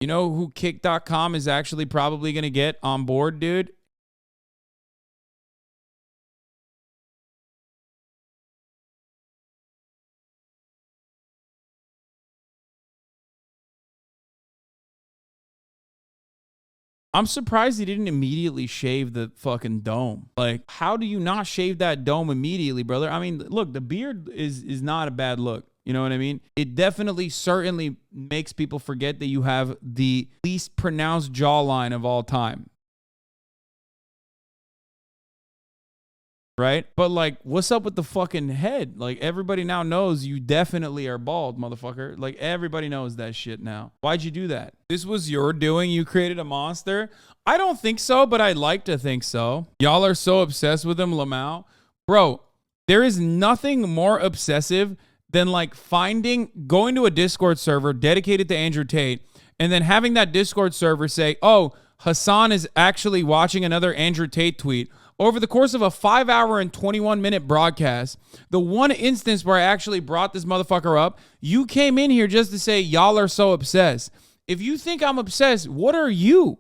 You know who Kick.com is actually probably going to get on board, dude? I'm surprised he didn't immediately shave the fucking dome. Like, how do you not shave that dome immediately, brother? I mean, look, the beard is not a bad look. You know what I mean? It definitely, certainly makes people forget that you have the least pronounced jawline of all time. Right? But like, what's up with the fucking head? Like, everybody now knows you definitely are bald, motherfucker. Like, everybody knows that shit now. Why'd you do that? This was your doing? You created a monster? I don't think so, but I'd like to think so. Y'all are so obsessed with him, Lamau. Bro, there is nothing more obsessive than like going to a Discord server dedicated to Andrew Tate and then having that Discord server say, oh, Hasan is actually watching another Andrew Tate tweet. Over the course of a 5-hour and 21-minute broadcast, the one instance where I actually brought this motherfucker up, you came in here just to say y'all are so obsessed. If you think I'm obsessed, what are you?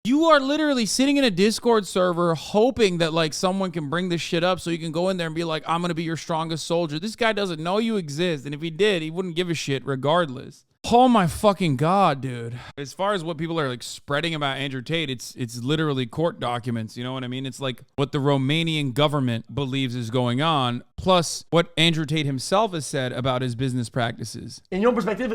You are literally sitting in a Discord server hoping that like someone can bring this shit up so you can go in there and be like, I'm going to be your strongest soldier. This guy doesn't know you exist. And if he did, he wouldn't give a shit regardless. Oh my fucking God, dude. As far as what people are like spreading about Andrew Tate, it's literally court documents. You know what I mean? It's like what the Romanian government believes is going on, plus what Andrew Tate himself has said about his business practices. In your perspective,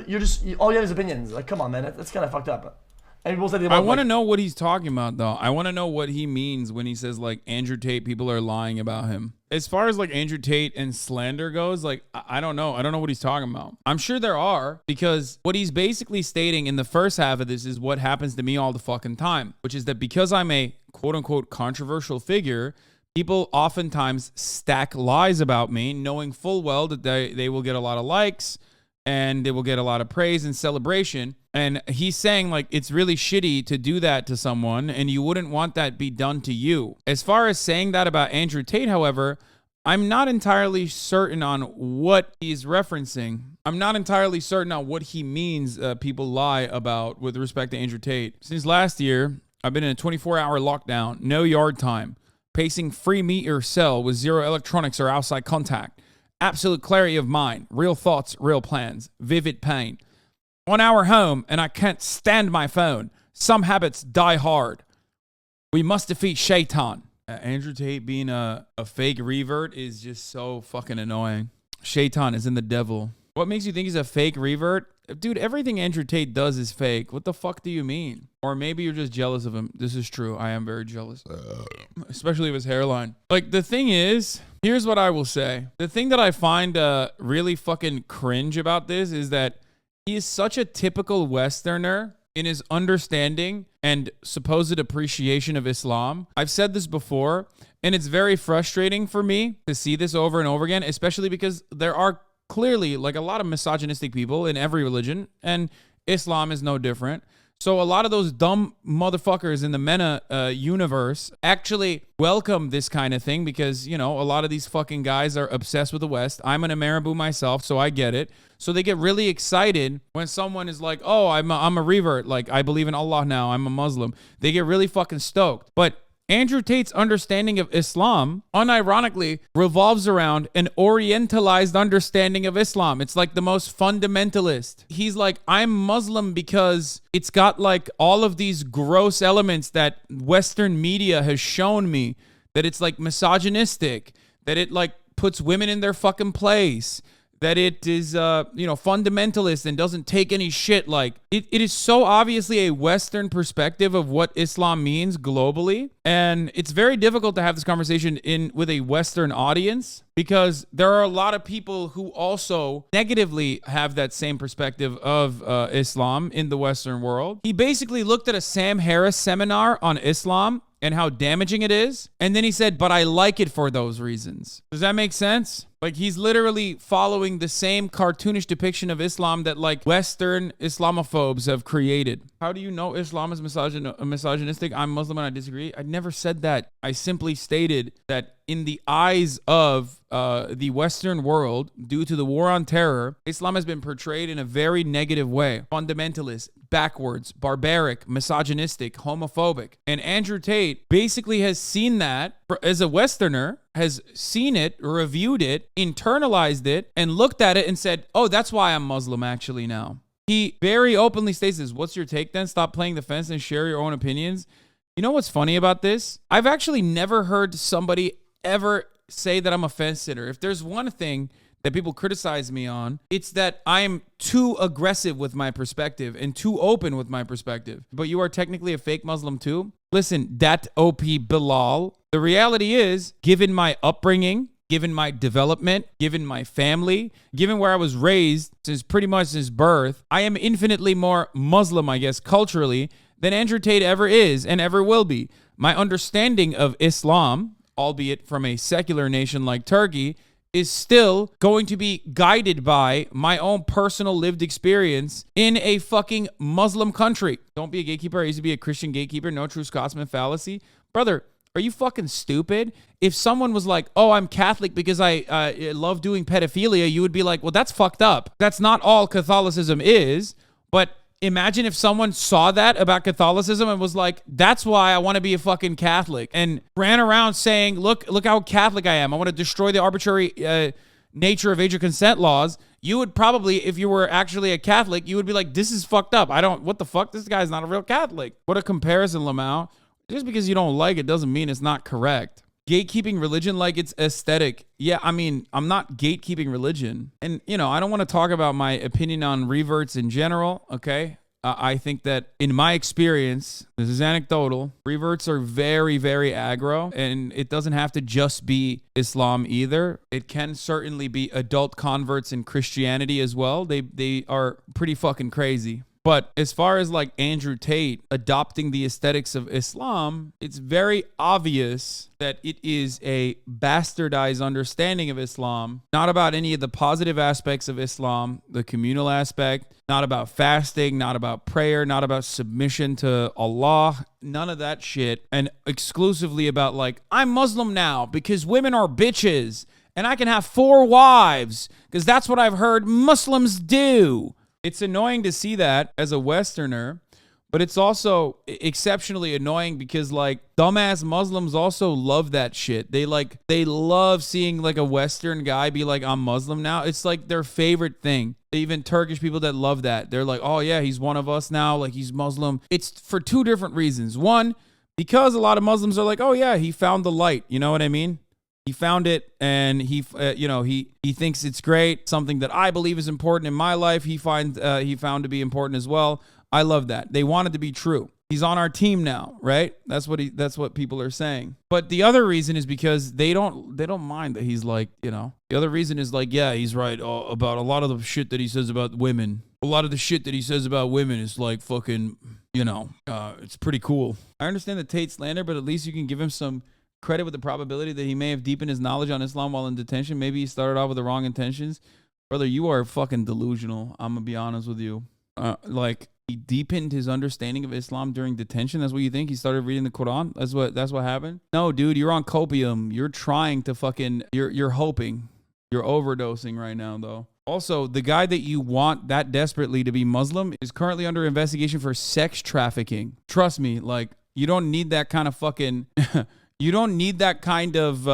all you have is opinions. Like, come on, man. That's kind of fucked up. And people say I want to know what he's talking about, though. I want to know what he means when he says, like, Andrew Tate, people are lying about him. As far as, like, Andrew Tate and slander goes, like, I don't know. I don't know what he's talking about. I'm sure there are, because what he's basically stating in the first half of this is what happens to me all the fucking time, which is that because I'm a quote-unquote controversial figure, people oftentimes stack lies about me, knowing full well that they will get a lot of likes and they will get a lot of praise and celebration. And he's saying, like, it's really shitty to do that to someone, and you wouldn't want that be done to you. As far as saying that about Andrew Tate, however, I'm not entirely certain on what he's referencing. I'm not entirely certain on what he means people lie about with respect to Andrew Tate. Since last year, I've been in a 24-hour lockdown, no yard time, pacing free meter cell with zero electronics or outside contact. Absolute clarity of mind, real thoughts, real plans, vivid pain. 1 hour home, and I can't stand my phone. Some habits die hard. We must defeat Shaitan. Andrew Tate being a fake revert is just so fucking annoying. Shaitan is in the devil. What makes you think he's a fake revert? Dude, everything Andrew Tate does is fake. What the fuck do you mean? Or maybe you're just jealous of him. This is true. I am very jealous. Especially of his hairline. Like, the thing is, here's what I will say. The thing that I find really fucking cringe about this is that he is such a typical Westerner in his understanding and supposed appreciation of Islam. I've said this before, and it's very frustrating for me to see this over and over again, especially because there are clearly like a lot of misogynistic people in every religion, and Islam is no different. So a lot of those dumb motherfuckers in the MENA universe actually welcome this kind of thing because, you know, a lot of these fucking guys are obsessed with the West. I'm an Ameribu myself, so I get it. So they get really excited when someone is like, oh, I'm a revert. Like, I believe in Allah now. I'm a Muslim. They get really fucking stoked. But Andrew Tate's understanding of Islam, unironically, revolves around an orientalized understanding of Islam. It's like the most fundamentalist. He's like, I'm Muslim because it's got like all of these gross elements that Western media has shown me, that it's like misogynistic, that it like puts women in their fucking place, that it is, fundamentalist and doesn't take any shit. Like, it is so obviously a Western perspective of what Islam means globally. And it's very difficult to have this conversation with a Western audience because there are a lot of people who also negatively have that same perspective of Islam in the Western world. He basically looked at a Sam Harris seminar on Islam and how damaging it is. And then he said, but I like it for those reasons. Does that make sense? Like, he's literally following the same cartoonish depiction of Islam that like Western Islamophobes have created. How do you know Islam is misogynistic? I'm Muslim and I disagree. I never said that. I simply stated that in the eyes of the Western world, due to the war on terror, Islam has been portrayed in a very negative way. Fundamentalist, backwards, barbaric, misogynistic, homophobic. And Andrew Tate basically has seen that as a Westerner, has seen it, reviewed it, internalized it, and looked at it and said, oh, that's why I'm Muslim actually now. He very openly states this. What's your take then? Stop playing the fence and share your own opinions. You know what's funny about this? I've actually never heard somebody ever say that I'm a fence sitter. If there's one thing that people criticize me on, it's that I'm too aggressive with my perspective and too open with my perspective. But you are technically a fake Muslim too? Listen, dat OP Bilal, the reality is, given my upbringing, given my development, given my family, given where I was raised since pretty much since birth, I am infinitely more Muslim, I guess, culturally, than Andrew Tate ever is and ever will be. My understanding of Islam, albeit from a secular nation like Turkey, is still going to be guided by my own personal lived experience in a fucking Muslim country. Don't be a gatekeeper. I used to be a Christian gatekeeper. No true Scotsman fallacy. Brother, are you fucking stupid? If someone was like, oh, I'm Catholic because I love doing pedophilia, you would be like, well, that's fucked up. That's not all Catholicism is. But imagine if someone saw that about Catholicism and was like, that's why I want to be a fucking Catholic, and ran around saying, look how Catholic I am. I want to destroy the arbitrary nature of age of consent laws. You would probably, if you were actually a Catholic, you would be like, this is fucked up. What the fuck? This guy's not a real Catholic. What a comparison, Lamau. Just because you don't like it doesn't mean it's not correct. Gatekeeping religion like it's aesthetic. Yeah, I mean, I'm not gatekeeping religion. And, you know, I don't want to talk about my opinion on reverts in general, okay? I think that in my experience, this is anecdotal, reverts are very, very aggro, and it doesn't have to just be Islam either. It can certainly be adult converts in Christianity as well. They are pretty fucking crazy. But as far as like Andrew Tate adopting the aesthetics of Islam, it's very obvious that it is a bastardized understanding of Islam, not about any of the positive aspects of Islam, the communal aspect, not about fasting, not about prayer, not about submission to Allah, none of that shit, and exclusively about like, I'm Muslim now because women are bitches and I can have 4 wives because that's what I've heard Muslims do. It's annoying to see that as a Westerner, but it's also exceptionally annoying because like dumbass Muslims also love that shit. They love seeing like a Western guy be like, I'm Muslim now. It's like their favorite thing. Even Turkish people that love that. They're like, oh yeah, he's one of us now. Like he's Muslim. It's for 2 different reasons. One, because a lot of Muslims are like, oh yeah, he found the light. You know what I mean? He found it, and he thinks it's great. Something that I believe is important in my life, he found to be important as well. I love that. They want it to be true. He's on our team now, right? That's what people are saying. But the other reason is because they don't mind that he's like, you know. The other reason is like, yeah, he's right about a lot of the shit that he says about women. A lot of the shit that he says about women is like fucking, you know, it's pretty cool. I understand the Tate slander, but at least you can give him some credit with the probability that he may have deepened his knowledge on Islam while in detention. Maybe he started off with the wrong intentions. Brother, you are fucking delusional. I'm gonna be honest with you. Like he deepened his understanding of Islam during detention. That's what you think? He started reading the Quran? That's what happened? No, dude, you're on copium. You're trying to fucking you're hoping. You're overdosing right now though. Also, the guy that you want that desperately to be Muslim is currently under investigation for sex trafficking. Trust me, like you don't need that kind of fucking you don't need that kind of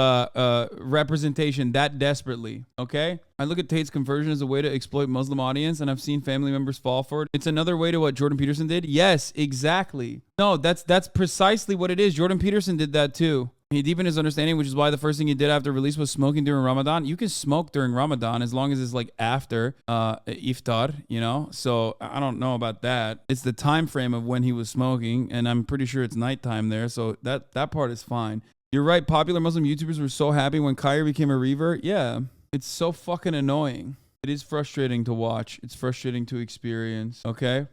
representation that desperately, okay? I look at Tate's conversion as a way to exploit Muslim audience, and I've seen family members fall for it. It's another way to what Jordan Peterson did. Yes, exactly. No, that's precisely what it is. Jordan Peterson did that too. He deepened his understanding, which is why the first thing he did after release was smoking during Ramadan. You can smoke during Ramadan as long as it's like after iftar, you know? So I don't know about that. It's the time frame of when he was smoking, and I'm pretty sure it's nighttime there, so that part is fine. You're right, popular Muslim YouTubers were so happy when Kyrie became a revert. Yeah, it's so fucking annoying. It is frustrating to watch. It's frustrating to experience, okay?